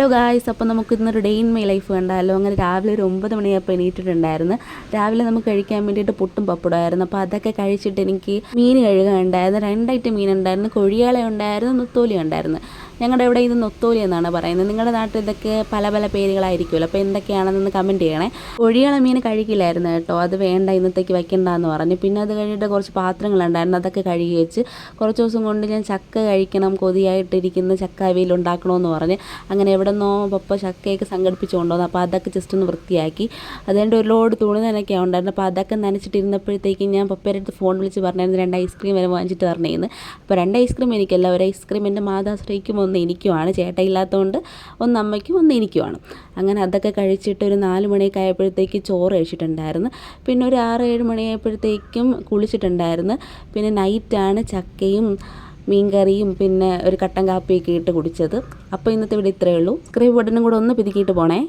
Hello guys, അപ്പോൾ നമുക്ക് ഇന്നൊരു ഡേ ഇൻ മൈ ലൈഫ് കണ്ടാലോ. അങ്ങനെ രാവിലെ ഒരു 9 മണിയായപ്പോൾ എണീറ്റിട്ടുണ്ടായിരുന്നു. രാവിലെ നമുക്ക് കഴിക്കാൻ വേണ്ടിയിട്ട് പുട്ടും പപ്പടമായിരുന്നു. അപ്പോൾ അതൊക്കെ കഴിച്ചിട്ട് എനിക്ക് മീൻ കഴുകാനുണ്ടായിരുന്നു. 2 ഐറ്റം മീൻ ഉണ്ടായിരുന്നു. കൊഴിയാള ഉണ്ടായിരുന്നു, നെത്തോലി ഉണ്ടായിരുന്നു. ഞങ്ങളുടെ ഇവിടെ ഇത് നൊത്തോലി എന്നാണ് പറയുന്നത്. നിങ്ങളുടെ നാട്ടിൽ ഇതൊക്കെ പല പല പേരുകളായിരിക്കുമല്ലോ. അപ്പോൾ എന്തൊക്കെയാണെന്നൊന്ന് കമൻറ്റ് ചെയ്യണേ. കൊഴിയാള മീൻ കഴിക്കില്ലായിരുന്നു കേട്ടോ. അത് വേണ്ട, ഇന്നത്തേക്ക് വെക്കണ്ടെന്ന് പറഞ്ഞു. പിന്നെ അത് കഴിഞ്ഞിട്ട് കുറച്ച് പാത്രങ്ങളുണ്ടായിരുന്നു, അതൊക്കെ കഴുകി വെച്ച്. കുറച്ച് ദിവസം കൊണ്ട് ഞാൻ ചക്ക കഴിക്കണം, കൊതിയായിട്ടിരിക്കുന്ന ചക്ക അവിയൽ ഉണ്ടാക്കണമെന്ന് പറഞ്ഞ് അങ്ങനെ എവിടെ നിന്നോ പപ്പ ചക്കയൊക്കെ സംഘടിപ്പിച്ച് കൊണ്ടുവന്നു. അപ്പോൾ അതൊക്കെ ജസ്റ്റ് ഒന്ന് വൃത്തിയാക്കി. അതുകൊണ്ട് ഒരു ലോഡ് തുണി നനയ്ക്കാൻ ഉണ്ടായിരുന്നു. അപ്പോൾ അതൊക്കെ നനച്ചിട്ടിരുന്നപ്പോഴത്തേക്കും ഞാൻ പപ്പയുടെ അടുത്ത് ഫോൺ വിളിച്ച് പറഞ്ഞായിരുന്നു 2 ഐസ്ക്രീം വരെ വാങ്ങിച്ചിട്ട് തരണേന്ന്. അപ്പോൾ 2 ഐസ്ക്രീം എനിക്കല്ല, ഒരു ഐസ്ക്രീം എൻ്റെ മാതാശ്രീക്കും ഒന്ന് എനിക്കുമാണ്. ചേട്ട ഇല്ലാത്തതുകൊണ്ട് ഒന്ന് അമ്മയ്ക്കും ഒന്ന് എനിക്കുമാണ്. അങ്ങനെ അതൊക്കെ കഴിച്ചിട്ട് ഒരു 4 മണിയൊക്കെ ആയപ്പോഴത്തേക്ക് ചോറ് കഴിച്ചിട്ടുണ്ടായിരുന്നു. പിന്നെ ഒരു 6-7 മണിയായപ്പോഴത്തേക്കും കുളിച്ചിട്ടുണ്ടായിരുന്നു. പിന്നെ നൈറ്റാണ് ചക്കയും മീൻകറിയും പിന്നെ ഒരു കട്ടൻ കാപ്പിയൊക്കെ ഇട്ട് കുടിച്ചത്. അപ്പോൾ ഇന്നത്തെ ഇവിടെ ഇത്രയേ ഉള്ളൂ. സ്ക്രീൻ ബട്ടണും കൂടെ ഒന്ന് പിതുക്കിയിട്ട് പോണേ.